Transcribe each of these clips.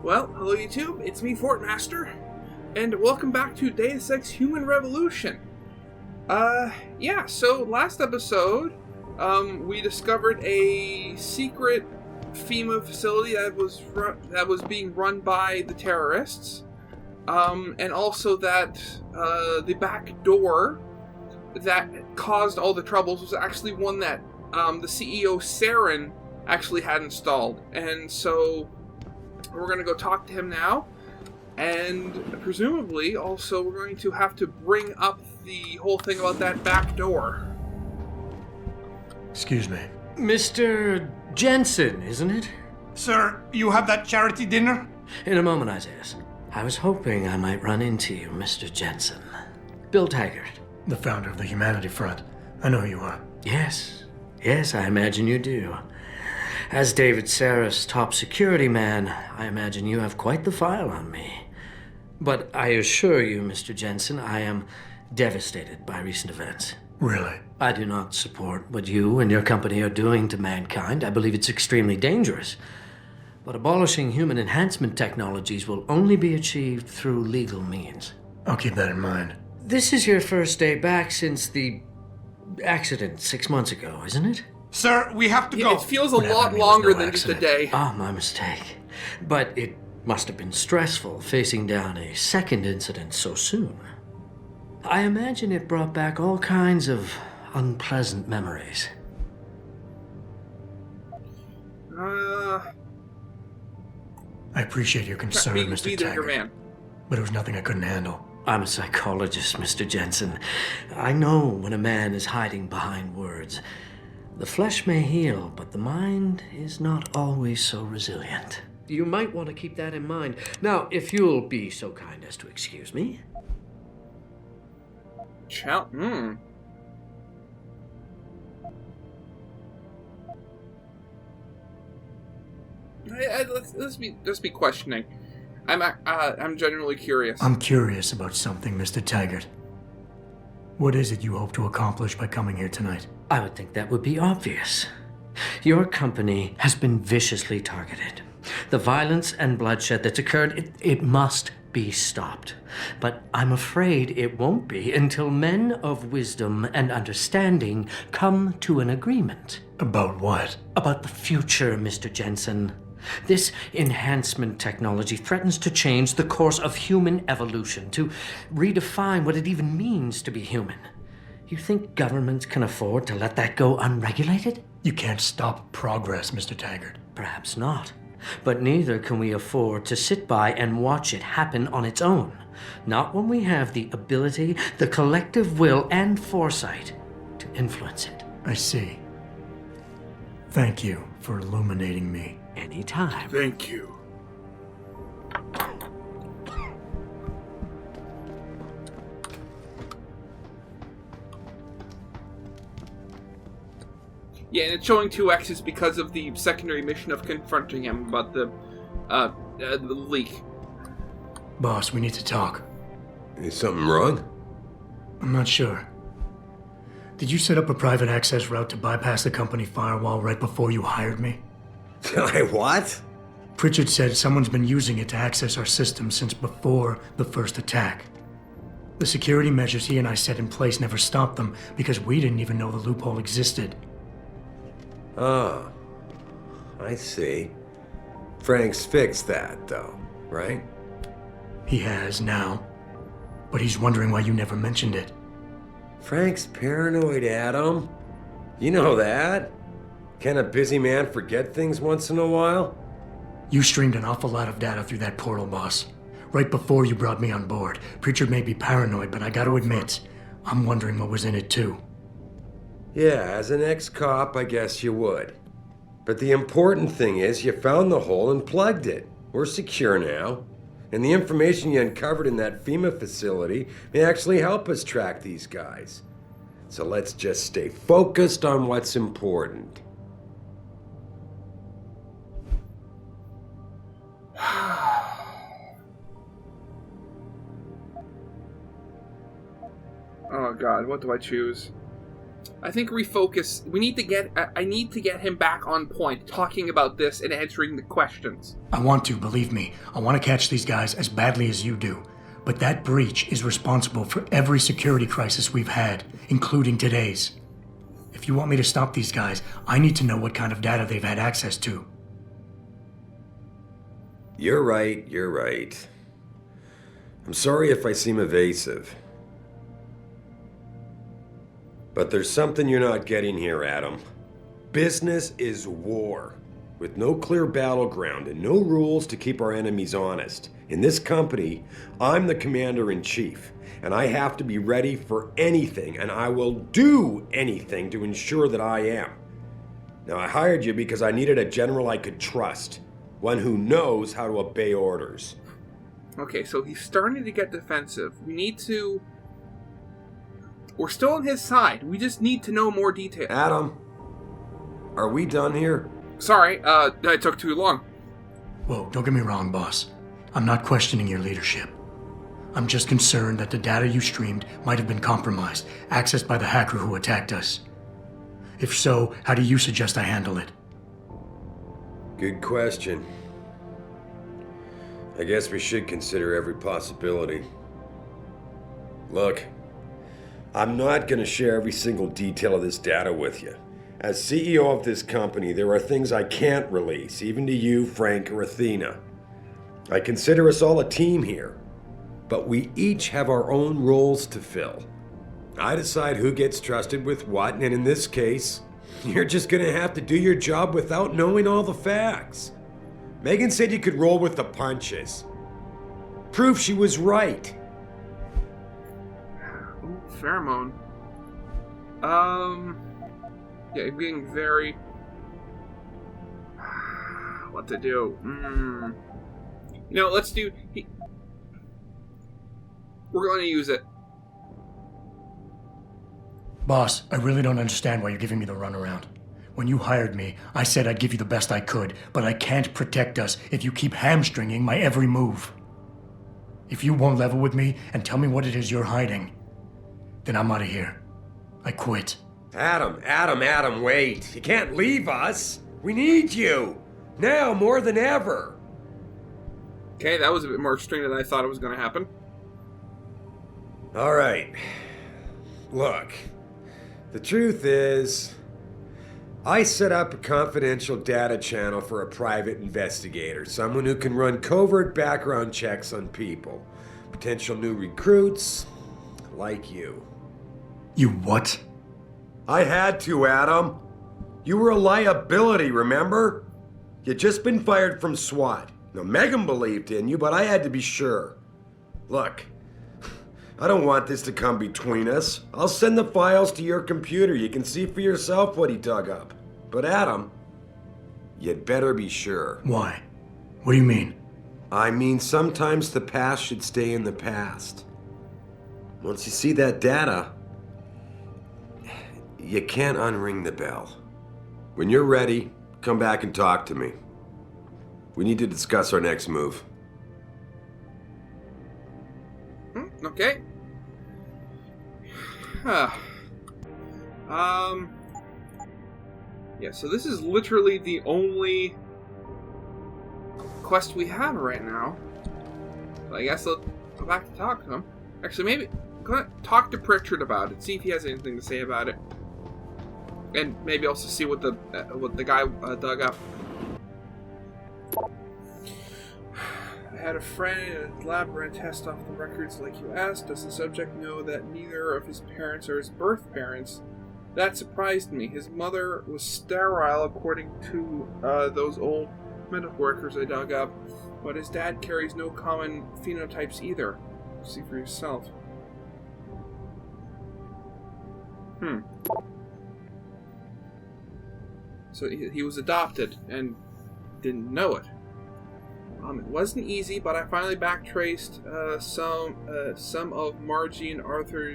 Well, hello YouTube, it's me, Fortmaster, and welcome back to Deus Ex Human Revolution. So last episode, we discovered a secret FEMA facility that was being run by the terrorists, and also that, the back door that caused all the troubles was actually one that, the CEO, Saren, actually had installed, and so we're going to go talk to him now, and presumably also we're going to have to bring up the whole thing about that back door. Excuse me. Mr. Jensen, isn't it? Sir, you have that charity dinner? In a moment, Isaiah. I was hoping I might run into you, Mr. Jensen. Bill Taggart. The founder of the Humanity Front. I know who you are. Yes, I imagine you do. As David Sarah's top security man, I imagine you have quite the file on me. But I assure you, Mr. Jensen, I am devastated by recent events. Really? I do not support what you and your company are doing to mankind. I believe it's extremely dangerous. But abolishing human enhancement technologies will only be achieved through legal means. I'll keep that in mind. This is your first day back since the accident 6 months ago, isn't it? Sir, we have to go. It feels a lot longer than just a day. Ah, my mistake. But it must have been stressful facing down a second incident so soon. I imagine it brought back all kinds of unpleasant memories. I appreciate your concern, Mr. Taggart. But it was nothing I couldn't handle. I'm a psychologist, Mr. Jensen. I know when a man is hiding behind words. The flesh may heal, but the mind is not always so resilient. You might want to keep that in mind. Now, if you'll be so kind as to excuse me. Let's be questioning. I'm genuinely curious. I'm curious about something, Mr. Taggart. What is it you hope to accomplish by coming here tonight? I would think that would be obvious. Your company has been viciously targeted. The violence and bloodshed that's occurred, it must be stopped. But I'm afraid it won't be until men of wisdom and understanding come to an agreement. About what? About the future, Mr. Jensen. This enhancement technology threatens to change the course of human evolution, to redefine what it even means to be human. You think governments can afford to let that go unregulated? You can't stop progress, Mr. Taggart. Perhaps not. But neither can we afford to sit by and watch it happen on its own. Not when we have the ability, the collective will, and foresight to influence it. I see. Thank you for illuminating me. Anytime. Thank you. Yeah, and it's showing 2X's because of the secondary mission of confronting him about the leak. Boss, we need to talk. Is something wrong? I'm not sure. Did you set up a private access route to bypass the company firewall right before you hired me? What? Pritchard said someone's been using it to access our system since before the first attack. The security measures he and I set in place never stopped them because we didn't even know the loophole existed. Oh, I see. Frank's fixed that, though, right? He has now, but he's wondering why you never mentioned it. Frank's paranoid, Adam. You know that. Can a busy man forget things once in a while? You streamed an awful lot of data through that portal, boss. Right before you brought me on board. Pritchard may be paranoid, but I gotta admit, I'm wondering what was in it too. Yeah, as an ex-cop, I guess you would. But the important thing is you found the hole and plugged it. We're secure now. And the information you uncovered in that FEMA facility may actually help us track these guys. So let's just stay focused on what's important. Oh god, what do I choose? I think refocus. We need to get. I need to get him back on point, talking about this and answering the questions. I want to, believe me. I want to catch these guys as badly as you do. But that breach is responsible for every security crisis we've had, including today's. If you want me to stop these guys, I need to know what kind of data they've had access to. You're right, you're right. I'm sorry if I seem evasive. But there's something you're not getting here, Adam. Business is war, with no clear battleground and no rules to keep our enemies honest. In this company, I'm the commander-in-chief, and I have to be ready for anything, and I will do anything to ensure that I am. Now, I hired you because I needed a general I could trust, one who knows how to obey orders. Okay, so he's starting to get defensive. We need to... We're still on his side. We just need to know more detail. Adam, are we done here? Sorry, that took too long. Whoa, don't get me wrong, boss. I'm not questioning your leadership. I'm just concerned that the data you streamed might have been compromised, accessed by the hacker who attacked us. If so, how do you suggest I handle it? Good question. I guess we should consider every possibility. Look, I'm not going to share every single detail of this data with you. As CEO of this company, there are things I can't release, even to you, Frank, or Athena. I consider us all a team here, but we each have our own roles to fill. I decide who gets trusted with what, and in this case, you're just going to have to do your job without knowing all the facts. Megan said you could roll with the punches. Proof she was right. Ooh, pheromone. Yeah, being very... What to do? You know, let's do... We're going to use it. Boss, I really don't understand why you're giving me the runaround. When you hired me, I said I'd give you the best I could, but I can't protect us if you keep hamstringing my every move. If you won't level with me and tell me what it is you're hiding, then I'm out of here. I quit. Adam, wait. You can't leave us. We need you. Now more than ever. Okay, that was a bit more extreme than I thought it was going to happen. All right. Look, the truth is, I set up a confidential data channel for a private investigator, someone who can run covert background checks on people, potential new recruits, like you. You what? I had to, Adam. You were a liability, remember? You'd just been fired from SWAT. Now, Megan believed in you, but I had to be sure. Look, I don't want this to come between us. I'll send the files to your computer. You can see for yourself what he dug up. But Adam, you'd better be sure. Why? What do you mean? I mean, sometimes the past should stay in the past. Once you see that data, you can't unring the bell. When you're ready, come back and talk to me. We need to discuss our next move. Okay. Yeah, so this is literally the only quest we have right now. So I guess I'll go back to talk to him. Actually, maybe I'm gonna talk to Pritchard about it, see if he has anything to say about it, and maybe also see what the guy dug up. I had a friend in a lab ran test off the records like you asked. Does the subject know that neither of his parents are his birth parents? That surprised me. His mother was sterile, according to those old medical workers I dug up, but his dad carries no common phenotypes either. See for yourself. So he was adopted and didn't know it. It wasn't easy, but I finally backtraced some of Margie and Arthur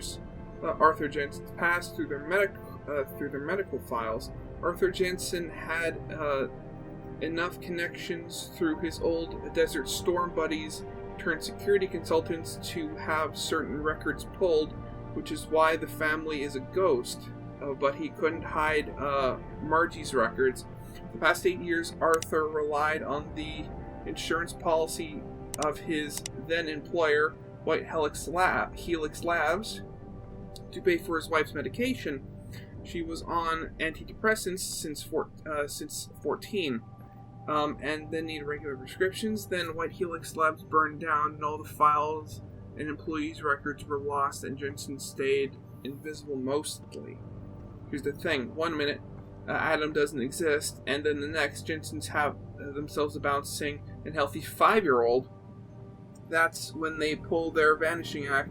Jensen's past through their medical files. Arthur Jensen had enough connections through his old Desert Storm buddies turned security consultants to have certain records pulled, which is why the family is a ghost. but he couldn't hide Margie's records. For the past 8 years, Arthur relied on the insurance policy of his then employer, White Helix Labs, to pay for his wife's medication. She was on antidepressants since 14, and then needed regular prescriptions. Then White Helix Labs burned down, and all the files and employees' records were lost, and Jensen stayed invisible mostly. Here's the thing: 1 minute, Adam doesn't exist, and then the next, Jensen's have themselves a bouncing and healthy 5-year-old. That's when they pull their vanishing act.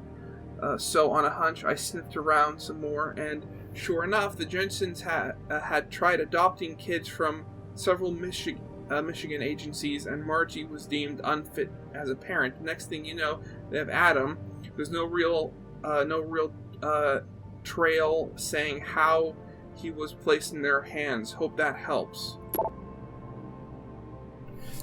So on a hunch, I sniffed around some more, and sure enough, the Jensens had tried adopting kids from several Michigan agencies, and Margie was deemed unfit as a parent. Next thing you know, they have Adam. There's no real trail saying how he was placed in their hands. Hope that helps.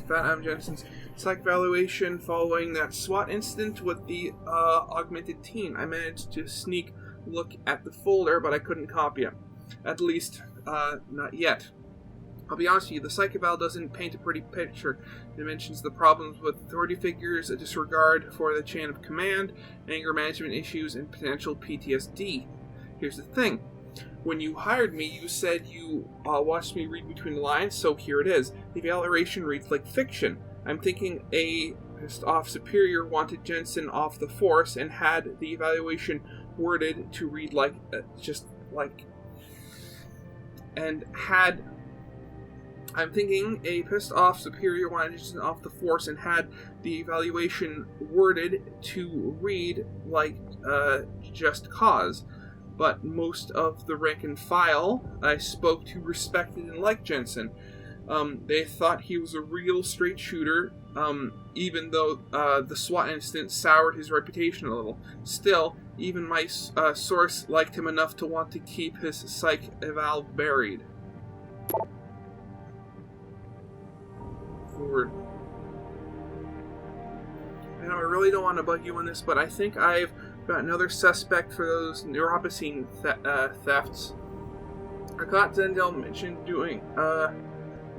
Found Adam Jensen's psych evaluation following that SWAT incident with the augmented teen. I managed to sneak look at the folder, but I couldn't copy it. At least, not yet. I'll be honest with you, the psych eval doesn't paint a pretty picture. It mentions the problems with authority figures, a disregard for the chain of command, anger management issues, and potential PTSD. Here's the thing. When you hired me, you said you watched me read between the lines, so here it is. The evaluation reads like fiction. I'm thinking a pissed off superior wanted Jensen off the force and had the evaluation worded to read like, I'm thinking a pissed off superior wanted Jensen off the force and had the evaluation worded to read like, just cause. But most of the rank and file I spoke to respected and liked Jensen. They thought he was a real straight shooter, even though the SWAT incident soured his reputation a little. Still, even my source liked him enough to want to keep his psych eval buried. Forward. I know I really don't want to bug you on this, but I think I've got another suspect for those neuropozyne thefts. I caught Zendel mention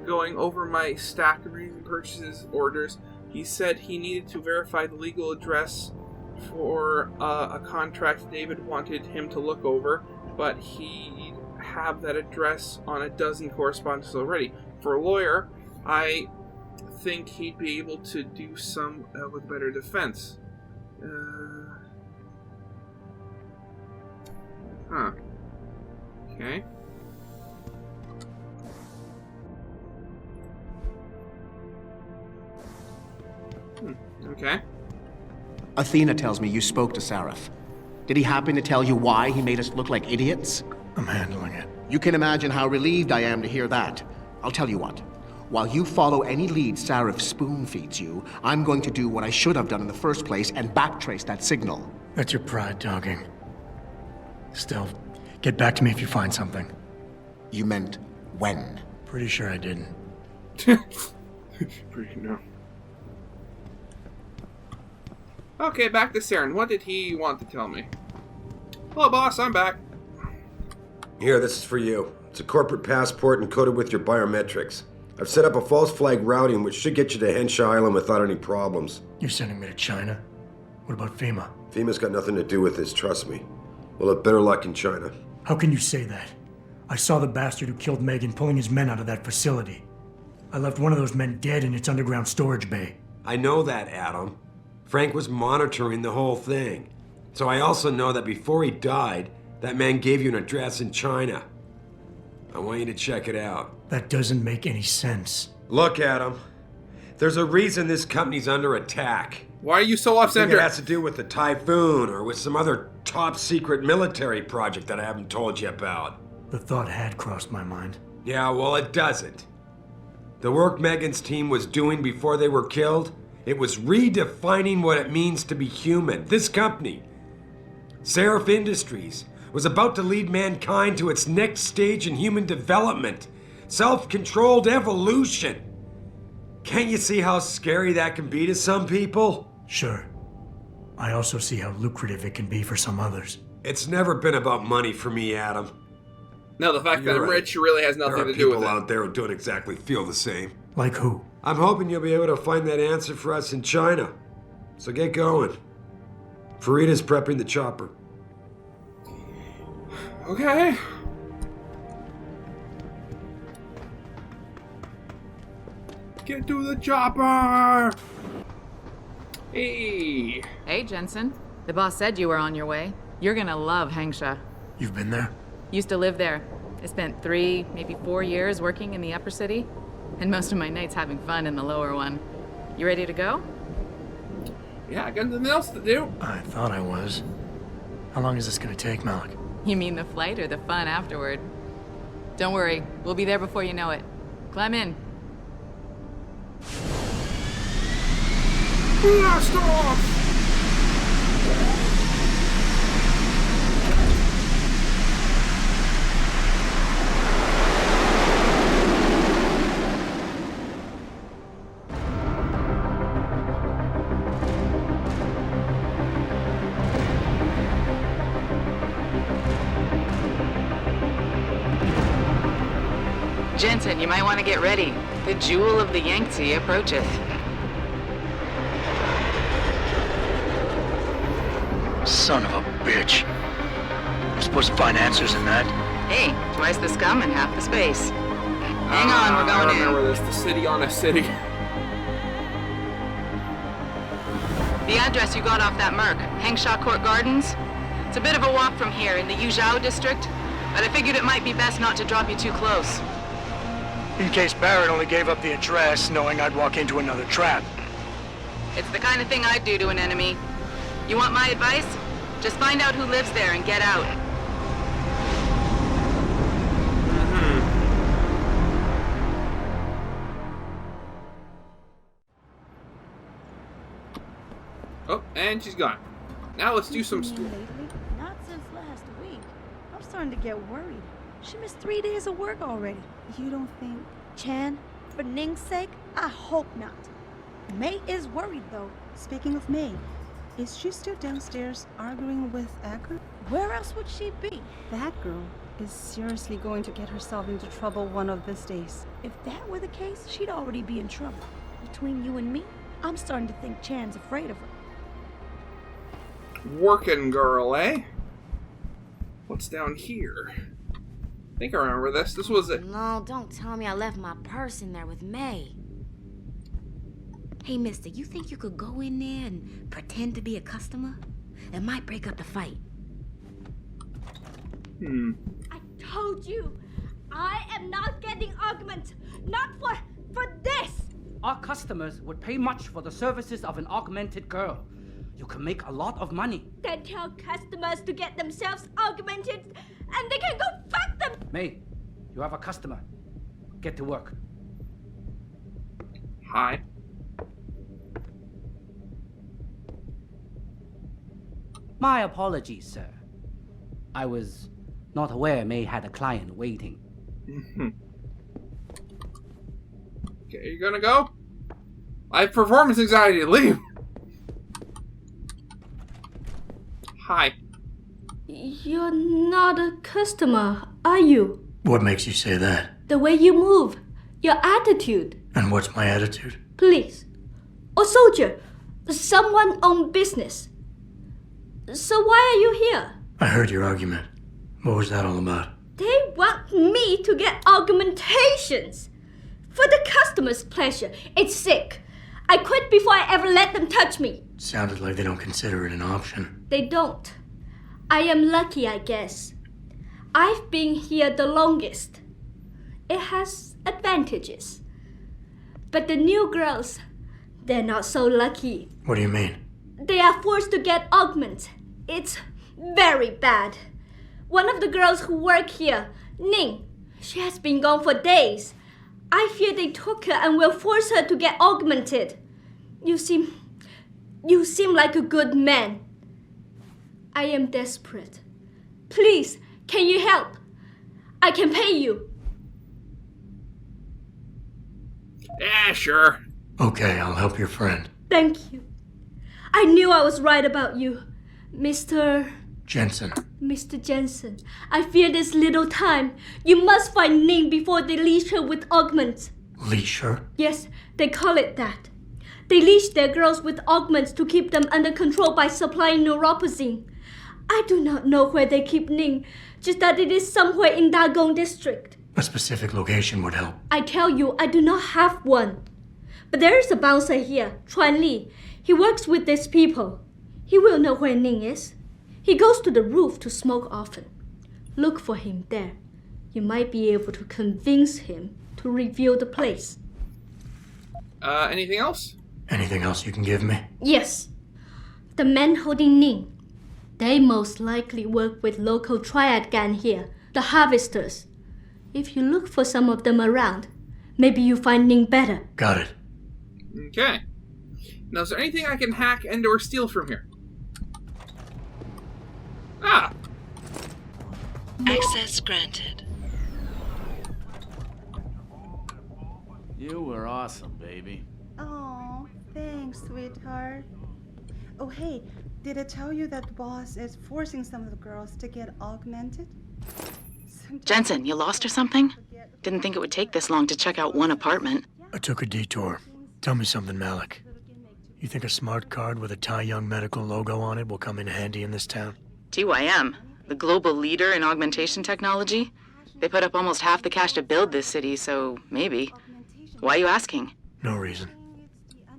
going over my stack of recent purchases orders. He said he needed to verify the legal address for a contract David wanted him to look over, but he'd have that address on a dozen correspondences already. For a lawyer, I think he'd be able to do some with better defense. Okay. Okay. Athena tells me you spoke to Sarif. Did he happen to tell you why he made us look like idiots? I'm handling it. You can imagine how relieved I am to hear that. I'll tell you what. While you follow any lead Sarif spoon-feeds you, I'm going to do what I should have done in the first place and backtrace that signal. That's your pride talking. Still, get back to me if you find something. You meant when? Pretty sure I didn't. No. Okay, back to Saren. What did he want to tell me? Hello, boss. I'm back. Here, this is for you. It's a corporate passport encoded with your biometrics. I've set up a false flag routing which should get you to Hensha Island without any problems. You're sending me to China? What about FEMA? FEMA's got nothing to do with this, trust me. We'll have better luck in China. How can you say that? I saw the bastard who killed Megan pulling his men out of that facility. I left one of those men dead in its underground storage bay. I know that, Adam. Frank was monitoring the whole thing. So I also know that before he died, that man gave you an address in China. I want you to check it out. That doesn't make any sense. Look, Adam. There's a reason this company's under attack. Why are you so I off-center? think it has to do with the Typhoon or with some other top-secret military project that I haven't told you about. The thought had crossed my mind. Yeah, well, it doesn't. The work Megan's team was doing before they were killed, it was redefining what it means to be human. This company, Seraph Industries, was about to lead mankind to its next stage in human development. Self-controlled evolution. Can't you see how scary that can be to some people? Sure. I also see how lucrative it can be for some others. It's never been about money for me, Adam. No, the fact that You're I'm right. rich really has There nothing are to do with people it. out there who don't exactly feel the same. Like who? I'm hoping you'll be able to find that answer for us in China. So get going. Farida's prepping the chopper. Okay. Get to the chopper! Hey. Hey, Jensen. The boss said you were on your way. You're gonna love Hensha. You've been there? Used to live there. I spent 3, maybe 4 years working in the upper city, and most of my nights having fun in the lower one. You ready to go? Yeah, I got nothing else to do. I thought I was. How long is this gonna take, Malik? You mean the flight or the fun afterward? Don't worry, we'll be there before you know it. Climb in. Blast off! Jensen, you might want to get ready. The jewel of the Yangtze approacheth. Son of a bitch. We're supposed to find answers in that. Hey, twice the scum and half the space. Hang on, we're going I remember in. this. The city on a city. The address you got off that Merc, Hensha Court Gardens. It's a bit of a walk from here in the Yuzhou district, but I figured it might be best not to drop you too close. In case Barrett only gave up the address, knowing I'd walk into another trap. It's the kind of thing I'd do to an enemy. You want my advice? Just find out who lives there and get out. Oh, and she's gone. Now let's do some... Lately? Not since last week. I'm starting to get worried. She missed 3 days of work already. You don't think... Chan, for Ning's sake, I hope not. May is worried, though. Speaking of May, is she still downstairs arguing with Acker? Where else would she be? That girl is seriously going to get herself into trouble one of these days. If that were the case, she'd already be in trouble. Between you and me, I'm starting to think Chan's afraid of her. Working girl, eh? What's down here? I think I remember this. This was it. No, don't tell me I left my purse in there with May. Hey, mister, you think you could go in there and pretend to be a customer? It might break up the fight. I told you, I am not getting arguments. Not for this. Our customers would pay much for the services of an augmented girl. You can make a lot of money. Then tell customers to get themselves augmented and they can go fuck them. May, you have a customer. Get to work. Hi. My apologies, sir. I was not aware May had a client waiting. Okay, you gonna go? I have performance anxiety. Leave. Hi. You're not a customer, are you? What makes you say that? The way you move, your attitude. And what's my attitude? Police. Or soldier. Someone on business. So why are you here? I heard your argument. What was that all about? They want me to get augmentations. For the customer's pleasure. It's sick. I quit before I ever let them touch me. Sounded like they don't consider it an option. They don't. I am lucky, I guess. I've been here the longest. It has advantages. But the new girls, they're not so lucky. What do you mean? They are forced to get augments. It's very bad. One of the girls who work here, Ning, she has been gone for days. I fear they took her and will force her to get augmented. You seem like a good man. I am desperate. Please, can you help? I can pay you. Yeah, sure. Okay, I'll help your friend. Thank you. I knew I was right about you, Mr. Jensen. Mr. Jensen, I fear there's little time. You must find Ning before they leash her with augments. Leash her? Yes, they call it that. They leash their girls with augments to keep them under control by supplying neuropozyne. I do not know where they keep Ning, just that it is somewhere in Dagong district. A specific location would help. I tell you, I do not have one. But there is a bouncer here, Chuan Li. He works with these people. He will know where Ning is. He goes to the roof to smoke often. Look for him there. You might be able to convince him to reveal the place. Anything else? Anything else you can give me? Yes. The men holding Ning. They most likely work with local triad gang here, the Harvesters. If you look for some of them around, maybe you find Ning better. Got it. Okay. Now, is there anything I can hack and or steal from here? Ah! Access granted. You were awesome, baby. Oh, thanks, sweetheart. Oh, hey, did I tell you that the boss is forcing some of the girls to get augmented? Jensen, you lost or something? Didn't think it would take this long to check out one apartment. I took a detour. Tell me something, Malik. You think a smart card with a Tai Young Medical logo on it will come in handy in this town? TYM, the global leader in augmentation technology. They put up almost half the cash to build this city, so maybe. Why are you asking? No reason.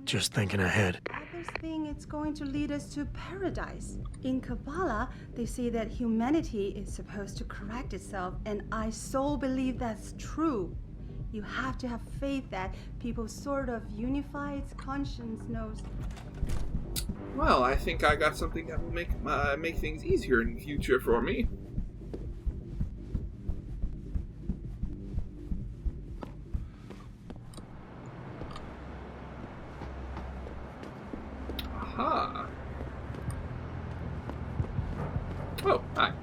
Just thinking ahead. Others think it's going to lead us to paradise. In Kabbalah, they say that humanity is supposed to correct itself, and I so believe that's true. You have to have faith that people sort of unify its conscience knows. Well, I think I got something that will make things easier in the future for me. Aha. Oh, hi.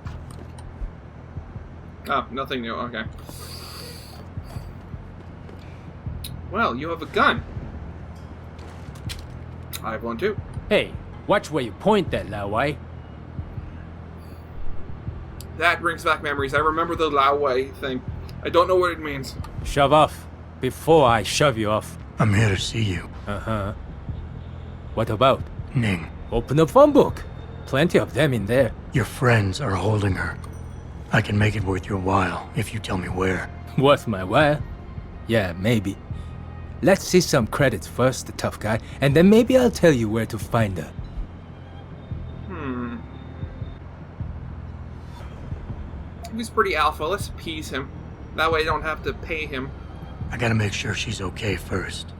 Oh, nothing new. Okay. Well, you have a gun. I have one too. Hey, watch where you point that, Lao Wei. That brings back memories. I remember the Lao Wei thing. I don't know what it means. Shove off before I shove you off. I'm here to see you. Uh-huh. What about? Ning. Open the phone book. Plenty of them in there. Your friends are holding her. I can make it worth your while if you tell me where. Worth my while? Yeah, maybe. Let's see some credits first, the tough guy, and then maybe I'll tell you where to find her. He's pretty alpha. Let's appease him. That way I don't have to pay him. I gotta make sure she's okay first.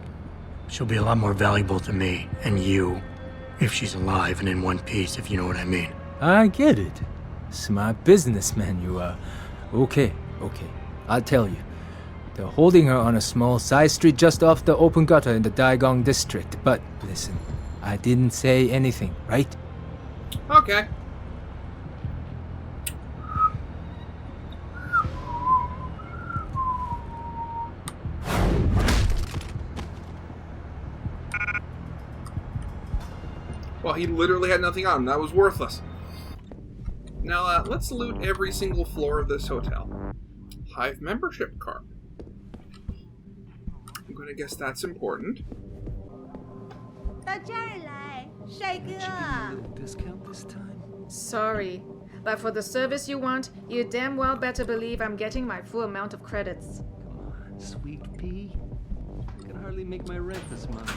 She'll be a lot more valuable to me and you if she's alive and in one piece, if you know what I mean. I get it. Smart businessman you are. Okay. I'll tell you. They're holding her on a small side street just off the open gutter in the Daigong district. But listen, I didn't say anything, right? Okay. Well, he literally had nothing on him. That was worthless. Now, let's loot every single floor of this hotel. Hive membership card. I'm gonna guess that's important. Discount this time? Sorry, but for the service you want, you damn well better believe I'm getting my full amount of credits. Come on, sweet pea. I can hardly make my rent this month.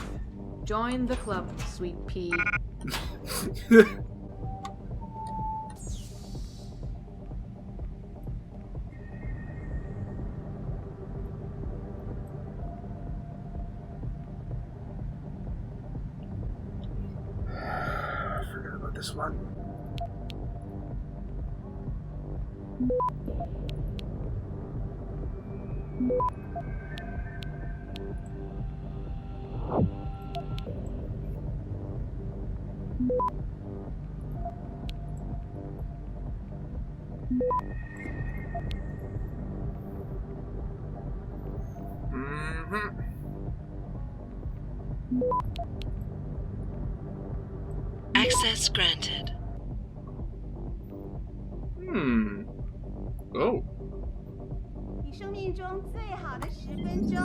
Join the club, sweet pea. Forget about this one. Access granted. Oh. 你生命中最好的10分钟，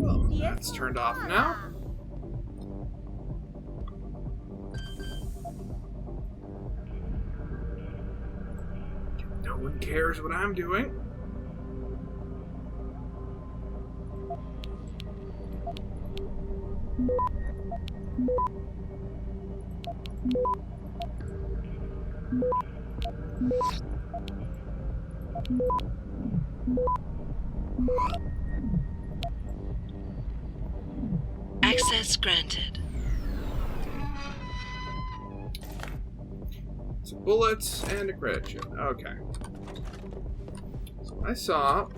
Well, 别 that's 错 turned 过 off 了 now. No one cares what I'm doing. Access granted. Some bullets and a credit chip. Okay. So I saw.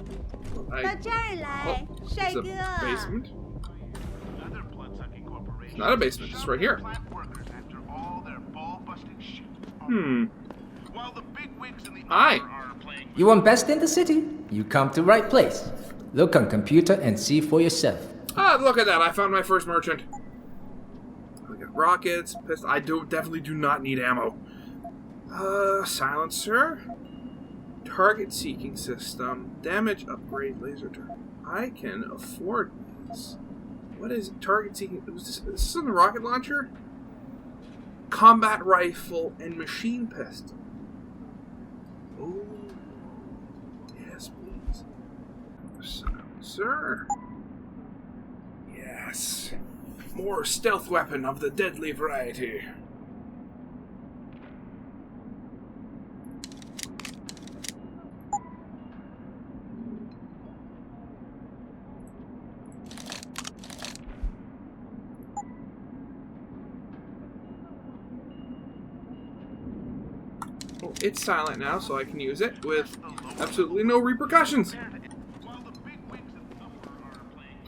到这儿来，帅 It's a 哥。 basement. It's not a basement. It's right here. Hi. You want best in the city? You come to right place. Look on computer and see for yourself. Ah, look at that! I found my first merchant. I got rockets, pistols. I definitely do not need ammo. Silencer, target seeking system, damage upgrade, laser turret. I can afford these. What is target seeking? Is this in the rocket launcher? Combat rifle and machine pistol. Oh, yes, please. Silencer. Yes. More stealth weapon of the deadly variety. Well, it's silent now, so I can use it with absolutely no repercussions.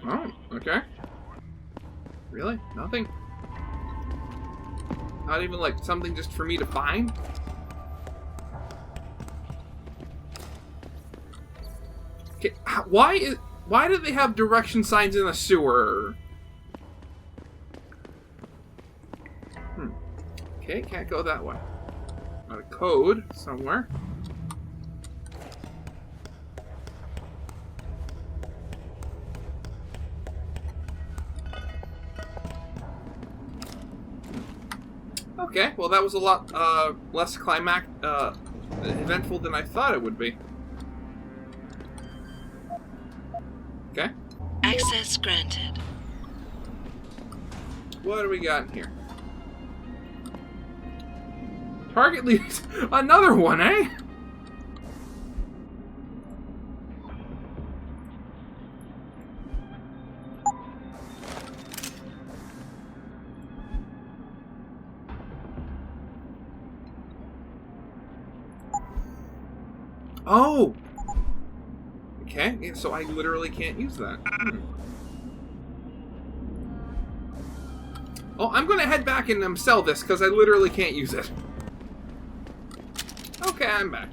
Oh, okay. Really? Nothing? Not even like something just for me to find? Okay, why do they have direction signs in a sewer? Okay, can't go that way. Got a code somewhere. Okay, well that was a lot less eventful than I thought it would be. Okay. Access granted. What do we got in here? Target leads another one, eh? Oh! Okay, so I literally can't use that. Oh, I'm gonna head back and sell this, because I literally can't use it. Okay, I'm back.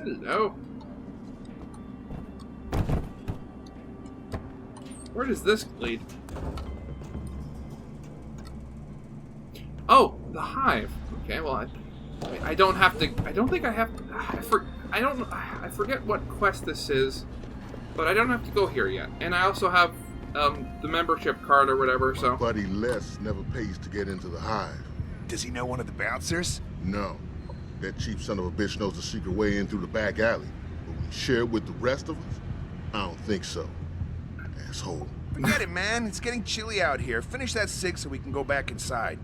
Hello. Where does this lead? Oh, the hive. Okay, well, I don't have to. I don't think I have. I forget what quest this is, but I don't have to go here yet. And I also have the membership card or whatever. So. Buddy Les never pays to get into the hive. Does he know one of the bouncers? No. That cheap son of a bitch knows the secret way in through the back alley. But when you share it with the rest of us, I don't think so. Asshole. Forget it, man. It's getting chilly out here. Finish that cig so we can go back inside.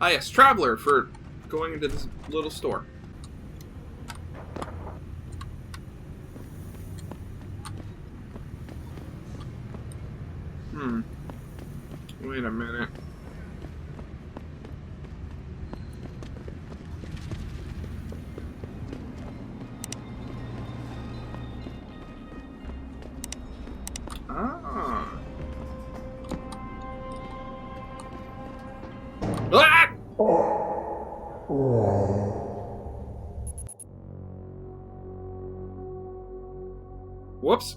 Ah, yes, Traveler for going into this little store. Wait a minute. Ah. Whoops.